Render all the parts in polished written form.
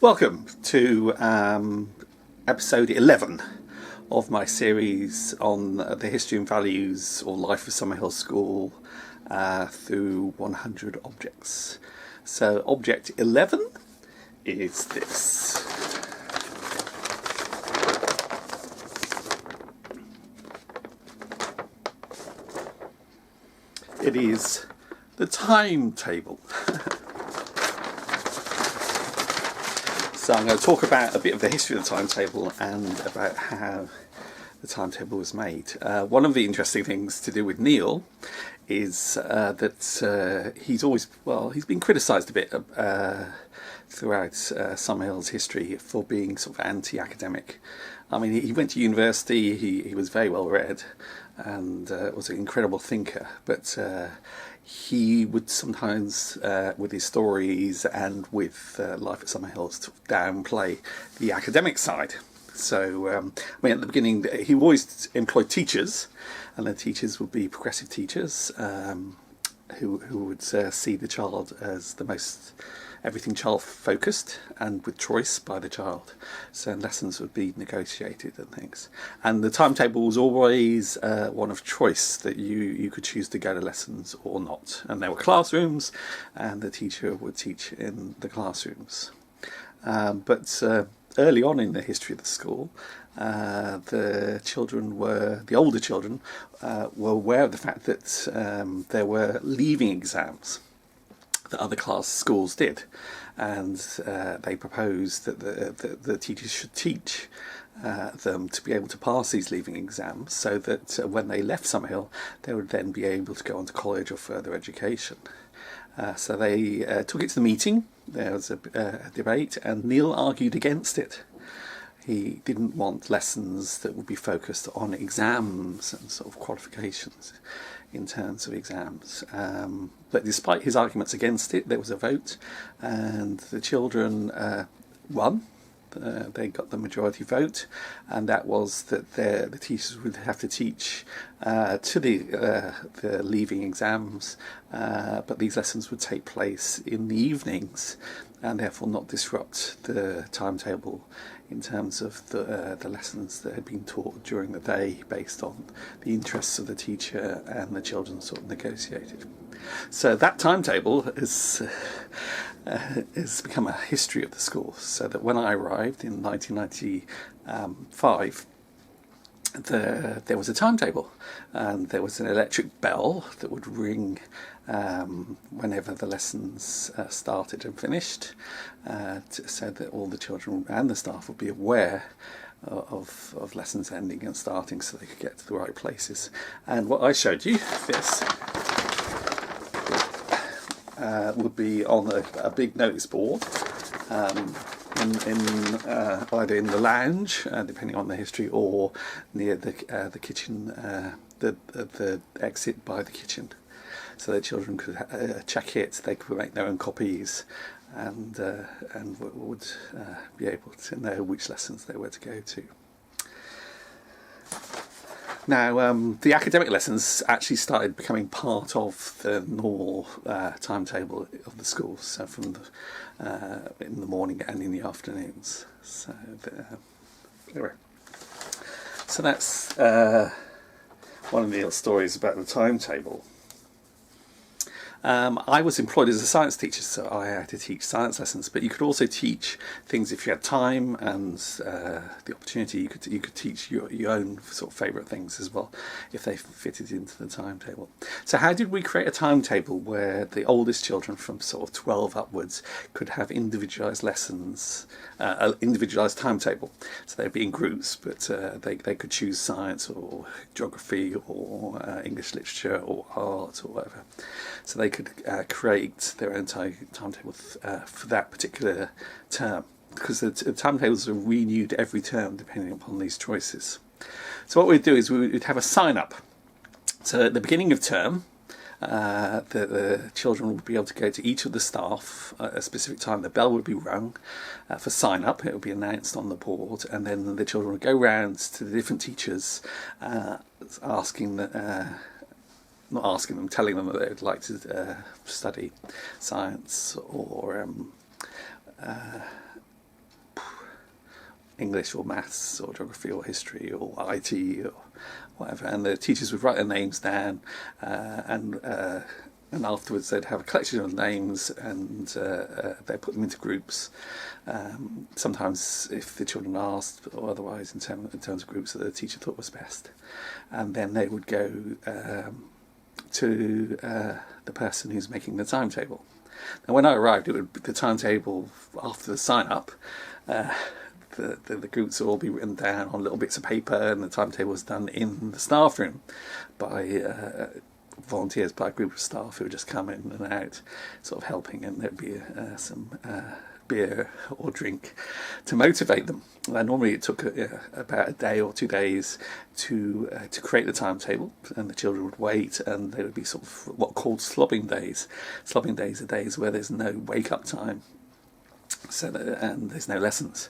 Welcome to episode 11 of my series on the history and values or life of Summerhill School through 100 objects. So object 11 is this. It is the timetable. So I'm going to talk about a bit of the history of the timetable and about how the timetable was made. One of the interesting things to do with Neil is that he's been criticised a bit throughout Summerhill's history for being sort of anti-academic. I mean, he went to university, he was very well read and was an incredible thinker, but he would sometimes, with his stories and with Life at Summerhill, downplay the academic side. So, at the beginning, he always employed teachers, and the teachers would be progressive teachers who would see the child as the most everything child focused and with choice by the child. So lessons would be negotiated and things. And the timetable was always one of choice, that you could choose to go to lessons or not. And there were classrooms and the teacher would teach in the classrooms. But early on in the history of the school, the older children were aware of the fact that there were leaving exams that other schools did, and they proposed that the teachers should teach them to be able to pass these leaving exams, so that when they left Summerhill they would then be able to go on to college or further education. So they took it to the meeting. There was a debate, and Neil argued against it. He didn't want lessons that would be focused on exams and sort of qualifications in terms of exams. But despite his arguments against it, there was a vote, and the children won. They got the majority vote, and that was that the teachers would have to teach to the leaving exams, but these lessons would take place in the evenings and therefore not disrupt the timetable in terms of the lessons that had been taught during the day based on the interests of the teacher and the children sort of negotiated. So that timetable has become a history of the school, so that when I arrived in 1995, there was a timetable, and there was an electric bell that would ring whenever the lessons started and finished, so that all the children and the staff would be aware of lessons ending and starting, so they could get to the right places. And what I showed you, this, would be on a big notice board either in the lounge, depending on the history, or near the kitchen, the exit by the kitchen, so that children could check it. They could make their own copies, and would be able to know which lessons they were to go to. Now, the academic lessons actually started becoming part of the normal timetable of the school, so from in the morning and in the afternoons. So, anyway, so that's one of Neil's stories about the timetable. I was employed as a science teacher, so I had to teach science lessons, but you could also teach things if you had time and the opportunity. You could teach your own sort of favourite things as well, if they fitted into the timetable. So how did we create a timetable where the oldest children from sort of 12 upwards could have individualised lessons, individualised timetable? So they'd be in groups, but they could choose science or geography or English literature or art or whatever. So they could create their own timetable for that particular term, because the timetables are renewed every term depending upon these choices. So what we'd do is we would have a sign up. So at the beginning of term, the children would be able to go to each of the staff at a specific time. The bell would be rung for sign up. It would be announced on the board, and then the children would go round to the different teachers, telling them that they'd like to study science or English or maths or geography or history or IT or whatever, and the teachers would write their names down, and afterwards they'd have a collection of names, and they'd put them into groups. Sometimes if the children asked, or otherwise in terms of groups that the teacher thought was best. And then they would go to the person who's making the timetable. Now when I arrived, the timetable after the sign-up, the groups would all be written down on little bits of paper, and the timetable was done in the staff room by volunteers, by a group of staff who would just come in and out, sort of helping, and there'd be some beer or drink to motivate them. Normally it took about a day or 2 days to create the timetable, and the children would wait, and there would be sort of what are called slobbing days. Slobbing days are days where there's no wake-up time, and there's no lessons.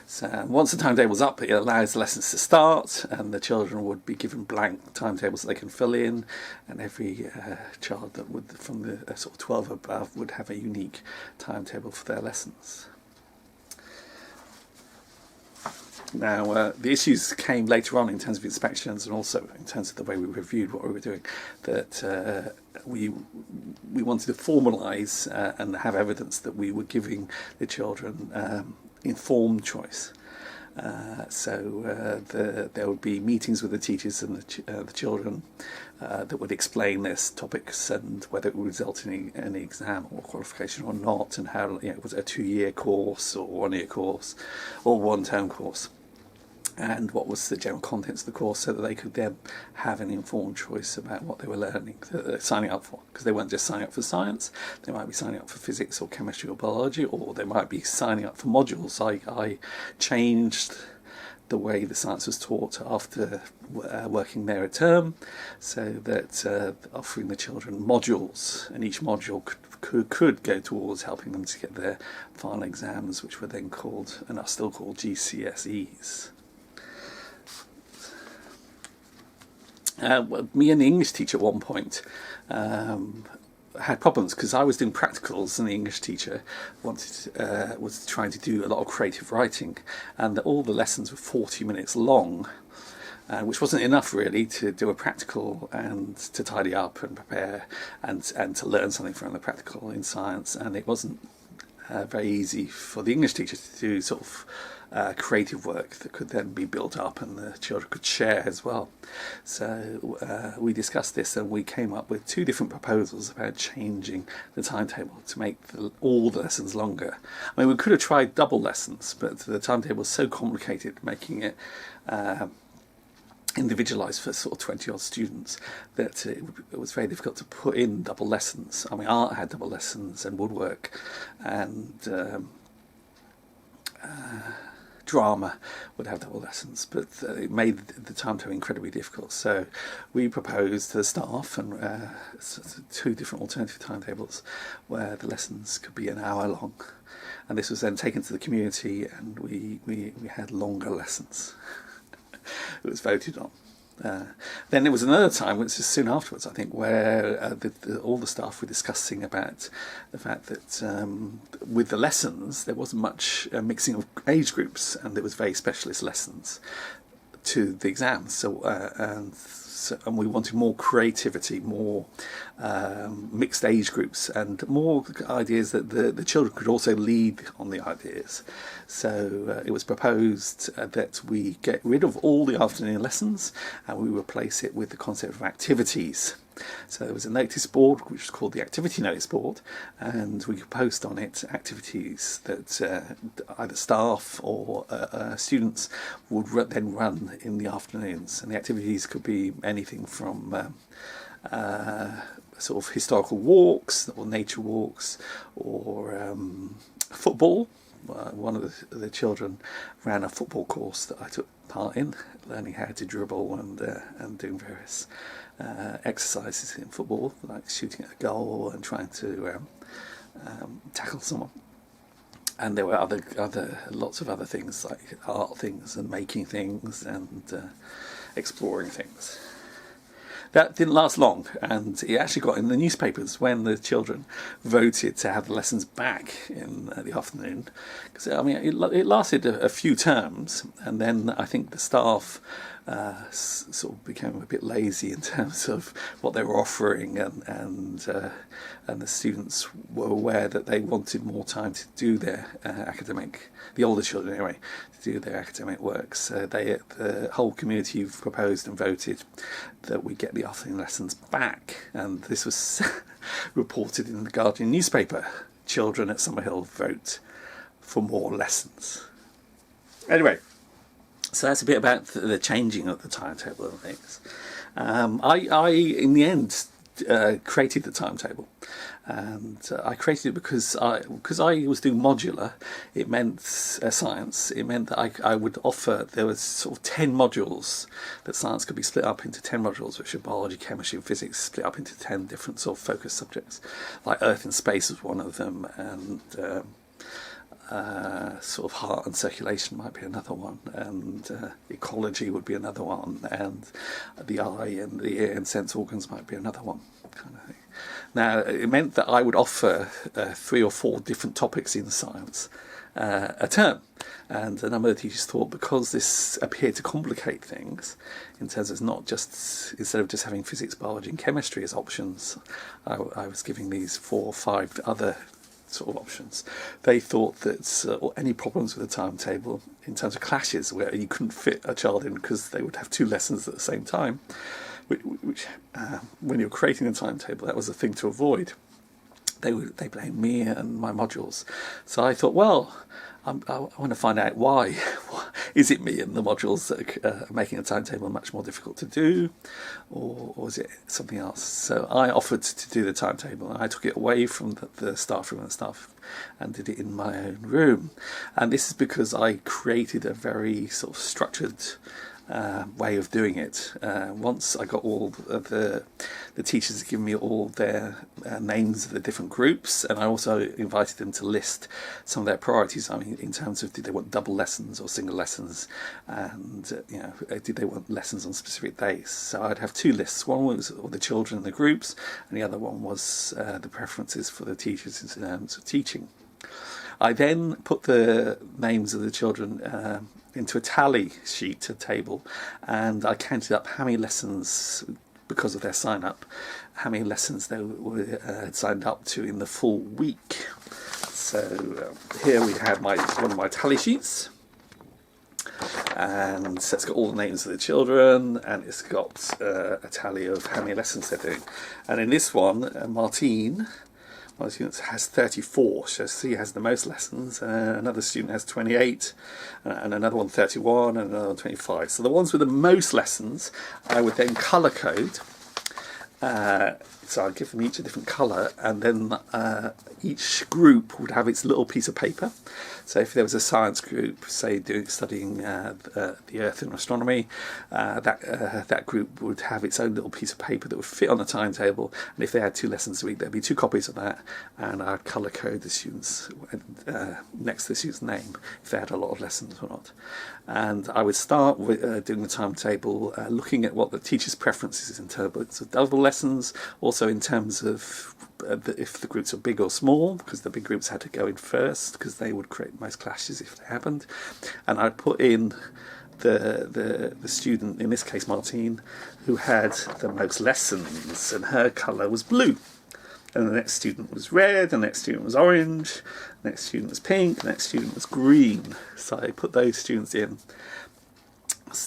So once the timetable's up, it allows the lessons to start, and the children would be given blank timetables that they can fill in, and every child that would, from the sort of 12 above, would have a unique timetable for their lessons. Now, the issues came later on in terms of inspections, and also in terms of the way we reviewed what we were doing, that we wanted to formalise and have evidence that we were giving the children informed choice. So there would be meetings with the teachers and the children that would explain their topics and whether it would result in any exam or qualification or not, and how, was it a 2-year course or 1-year course or 1-term course, and what was the general contents of the course, so that they could then have an informed choice about what they were learning, that they're signing up for. Because they weren't just signing up for science, they might be signing up for physics or chemistry or biology, or they might be signing up for modules. I changed the way the science was taught after working there a term, so that offering the children modules, and each module could go towards helping them to get their final exams, which were then called, and are still called, GCSEs. Me and the English teacher at one point had problems, because I was doing practicals and the English teacher was trying to do a lot of creative writing, and all the lessons were 40 minutes long, which wasn't enough really to do a practical and to tidy up and prepare and to learn something from the practical in science. And it wasn't very easy for the English teacher to do sort of creative work that could then be built up and the children could share as well. So we discussed this, and we came up with 2 different proposals about changing the timetable to make all the lessons longer. I mean, we could have tried double lessons, but the timetable was so complicated, making it individualised for sort of 20 odd students, that it was very difficult to put in double lessons. I mean, art had double lessons, and woodwork, and drama would have double lessons, but it made the timetable incredibly difficult. So we proposed to the staff and 2 different alternative timetables where the lessons could be an hour long, and this was then taken to the community, and we had longer lessons. It was voted on. Then there was another time, which is soon afterwards, I think, where all the staff were discussing about the fact that with the lessons there wasn't much mixing of age groups, and there was very specialist lessons to the exams. So and we wanted more creativity, more mixed age groups, and more ideas that the children could also lead on the ideas. So it was proposed that we get rid of all the afternoon lessons, and we replace it with the concept of activities. So there was a notice board which was called the activity notice board, and we could post on it activities that either staff or students would then run in the afternoons. And the activities could be anything from sort of historical walks or nature walks, or football. One of the children ran a football course that I took part in, learning how to dribble and doing various exercises in football, like shooting at a goal and trying to tackle someone. And there were lots of other things, like art things and making things and exploring things. that didn't last long, and it actually got in the newspapers when the children voted to have the lessons back in the afternoon. Because I mean, it lasted a few terms, and then I think the staff sort of became a bit lazy in terms of what they were offering, and the students were aware that they wanted more time to do their the older children anyway, to do their academic work. So the whole community proposed and voted that we get the afternoon lessons back, and this was reported in the Guardian newspaper. Children at Summerhill vote for more lessons. Anyway, so that's a bit about the changing of the timetable and things. I in the end, created the timetable, and I created it because I was doing modular. It meant science. It meant that I would offer, there was sort of 10 modules, that science could be split up into 10 modules, which are biology, chemistry and physics, split up into 10 different sort of focus subjects, like Earth and space was one of them, and sort of heart and circulation might be another one, and ecology would be another one, and the eye and the ear and sense organs might be another one, kind of thing. Now, it meant that I would offer 3 or 4 different topics in science a term, and a number of teachers thought, because this appeared to complicate things in terms of not just, instead of just having physics, biology and chemistry as options, I was giving these 4 or 5 other sort of options. They thought that any problems with the timetable in terms of clashes where you couldn't fit a child in because they would have 2 lessons at the same time, which when you're creating a timetable, that was a thing to avoid. They blamed me and my modules. So I thought, well, I want to find out why. Is it me and the modules that are making a timetable much more difficult to do, or is it something else? So I offered to do the timetable, and I took it away from the staff room and stuff and did it in my own room. And this is because I created a very sort of structured way of doing it. Once I got all of the teachers to give me all their names of the different groups, and I also invited them to list some of their priorities. I mean, in terms of, did they want double lessons or single lessons, and did they want lessons on specific days? So I'd have 2 lists. One was all the children and the groups, and the other one was the preferences for the teachers in terms of teaching. I then put the names of the children into a tally sheet, a table, and I counted up how many lessons, because of their sign up, how many lessons they were signed up to in the full week. So here we have one of my tally sheets, and so it's got all the names of the children, and it's got a tally of how many lessons they're doing. And in this one, Martine, one student has 34, so she has the most lessons, another student has 28, and another one 31, and another one 25. So the ones with the most lessons, I would then colour code. So I'd give them each a different colour, and then each group would have its little piece of paper. So if there was a science group, say studying the Earth and astronomy, that group would have its own little piece of paper that would fit on the timetable, and if they had 2 lessons a week, there'd be 2 copies of that, and I'd colour code the students next to the student's name if they had a lot of lessons or not. And I would start with doing the timetable, looking at what the teacher's preferences in terms of double lessons, also in terms of if the groups are big or small, because the big groups had to go in first because they would create most clashes if they happened. And I'd put in the student, in this case Martine, who had the most lessons, and her colour was blue. And the next student was red, the next student was orange, the next student was pink, the next student was green. So I put those students in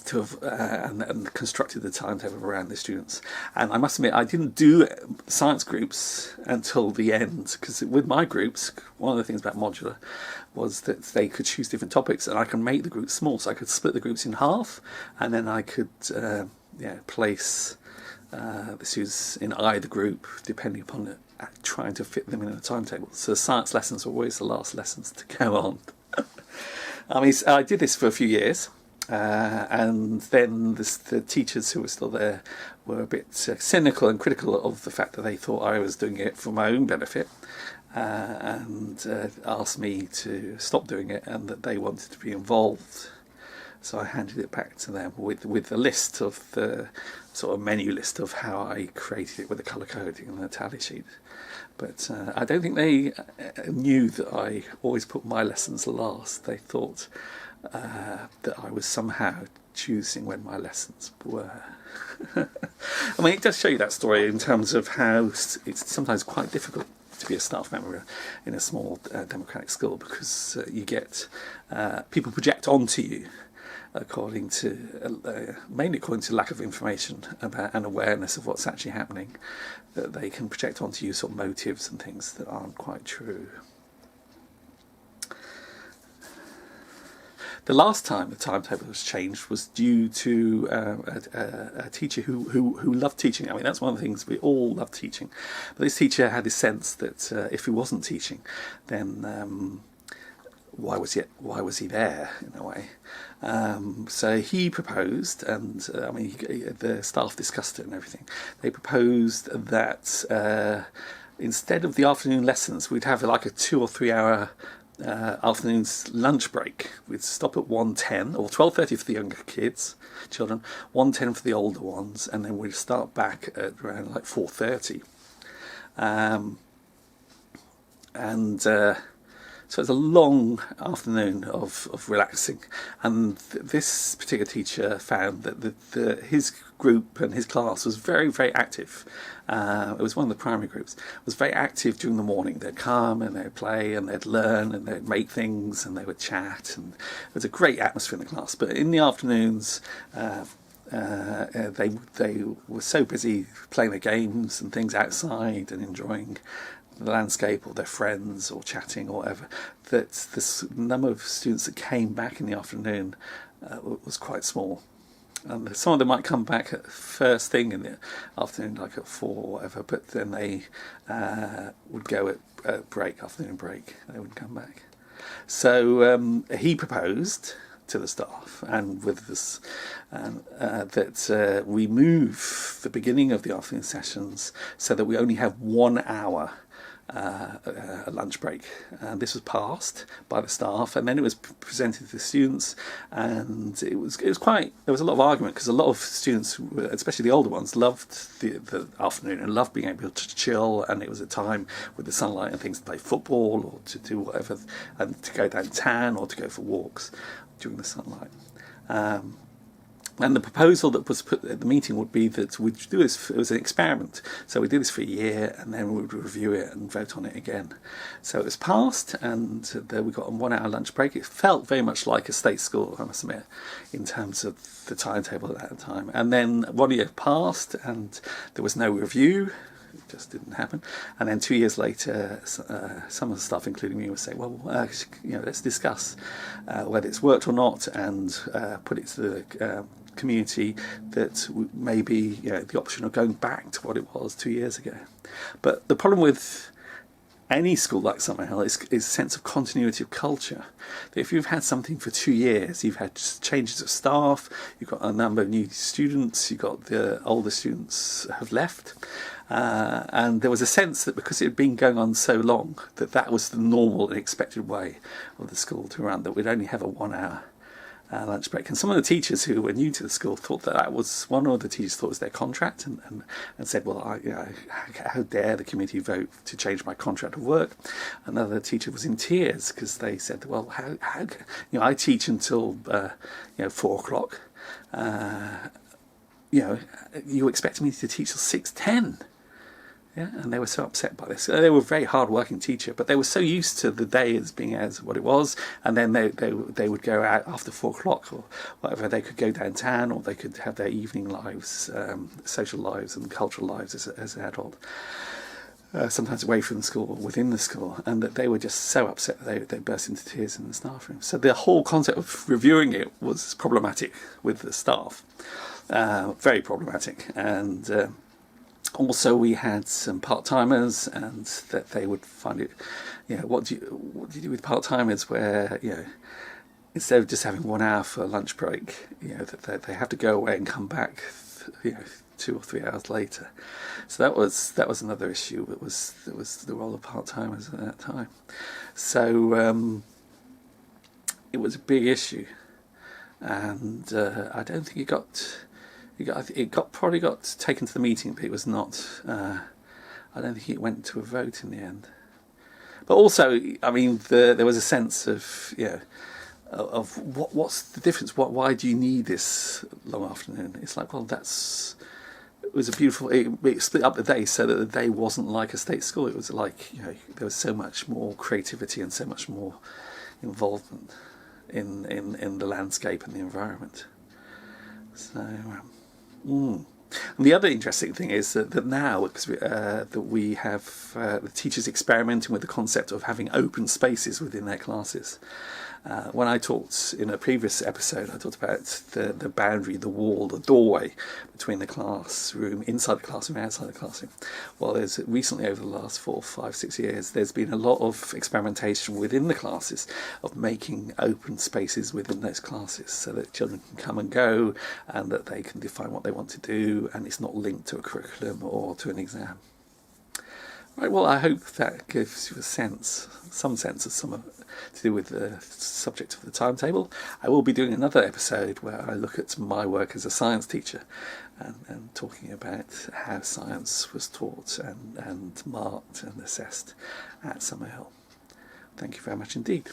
to have, and constructed the timetable around the students. And I must admit, I didn't do science groups until the end, because with my groups, one of the things about modular was that they could choose different topics, and I can make the groups small, so I could split the groups in half, and then I could place the students in either group depending upon trying to fit them in a timetable. So science lessons were always the last lessons to go on. I mean, I did this for a few years. And then the teachers who were still there were a bit cynical and critical of the fact that they thought I was doing it for my own benefit, and asked me to stop doing it, and that they wanted to be involved So I handed it back to them with a list of the sort of menu list of how I created it with the colour coding and the tally sheet. But I don't think they knew that I always put my lessons last. They thought that I was somehow choosing when my lessons were. I mean, it does show you that story in terms of how it's sometimes quite difficult to be a staff member in a small democratic school, because you get people project onto you according to mainly according to lack of information about and awareness of what's actually happening, that they can project onto you sort of motives and things that aren't quite true. The last time the timetable was changed was due to a teacher who loved teaching. I mean, that's one of the things, we all love teaching. But this teacher had this sense that if he wasn't teaching, then why was he there, in a way? So he proposed, and I mean, the staff discussed it and everything. They proposed that instead of the afternoon lessons, we'd have like a 2 or 3 hour afternoon's lunch break. We'd stop at 1:10 or 12:30 for the younger children, 1:10 for the older ones, and then we'd start back at around like 4:30. So it's a long afternoon of relaxing, and this particular teacher found that his group and his class was very, very active. It was one of the primary groups. It was very active during the morning. They'd come and they'd play and they'd learn and they'd make things and they would chat, and it was a great atmosphere in the class. But in the afternoons, they were so busy playing their games and things outside and enjoying the landscape or their friends or chatting or whatever, that the number of students that came back in the afternoon was quite small. And some of them might come back at first thing in the afternoon, like at 4 or whatever, but then they would go at break, afternoon break. They wouldn't come back. So he proposed to the staff and with this that we move the beginning of the afternoon sessions so that we only have 1 hour a lunch break, and this was passed by the staff, and then it was presented to the students, and it was quite, there was a lot of argument, because a lot of students, especially the older ones, loved the afternoon and loved being able to chill, and it was a time with the sunlight and things to play football or to do whatever, and to go downtown or to go for walks during the sunlight. And the proposal that was put at the meeting would be that we'd do this, it was an experiment. So we did this for a year, and then we would review it and vote on it again. So it was passed, and then we got a 1 hour lunch break. It felt very much like a state school, I must admit, in terms of the timetable at that time. And then 1 year passed, and there was no review. It just didn't happen. And then 2 years later, some of the staff, including me, would say, well, let's discuss whether it's worked or not, and put it to the community that maybe the option of going back to what it was 2 years ago. But the problem with any school like Summerhill is a sense of continuity of culture. If you've had something for 2 years, you've had changes of staff, you've got a number of new students, you've got the older students have left, and there was a sense that because it had been going on so long, that was the normal and expected way of the school to run, that we'd only have a 1 hour lunch break. And some of the teachers who were new to the school thought that was, one of the teachers thought it was their contract, and said, well, how dare the committee vote to change my contract of work. Another teacher was in tears because they said, well, how I teach until 4 o'clock. You expect me to teach till 6:10. Yeah, and they were so upset by this. They were a very hard-working teacher, but they were so used to the day as being as what it was, and then they would go out after 4 o'clock or whatever. They could go downtown, or they could have their evening lives, social lives and cultural lives as an adult, sometimes away from the school or within the school, and that they were just so upset that they burst into tears in the staff room. So the whole concept of reviewing it was problematic with the staff, very problematic, and also we had some part-timers, and that they would find it, what do you do with part-timers where, instead of just having 1 hour for a lunch break, that they have to go away and come back, 2 or 3 hours later. So that was another issue. It was the role of part-timers at that time. So it was a big issue. and I don't think it probably got taken to the meeting, but it was not. I don't think it went to a vote in the end. But also, I mean, there was a sense of of what's the difference? Why do you need this long afternoon? It's like, well, it was a beautiful. It split up the day so that the day wasn't like a state school. It was like there was so much more creativity and so much more involvement in the landscape and the environment. So. And the other interesting thing is that now that we have the teachers experimenting with the concept of having open spaces within their classes. When I talked in a previous episode, I talked about the boundary, the wall, the doorway between the classroom, inside the classroom, outside the classroom. Well, there's recently, over the last 4, 5, 6 years, there's been a lot of experimentation within the classes of making open spaces within those classes so that children can come and go and that they can define what they want to do, and it's not linked to a curriculum or to an exam. Right, well, I hope that gives you some sense of to do with the subject of the timetable. I will be doing another episode where I look at my work as a science teacher and talking about how science was taught and marked and assessed at Summerhill. Thank you very much indeed.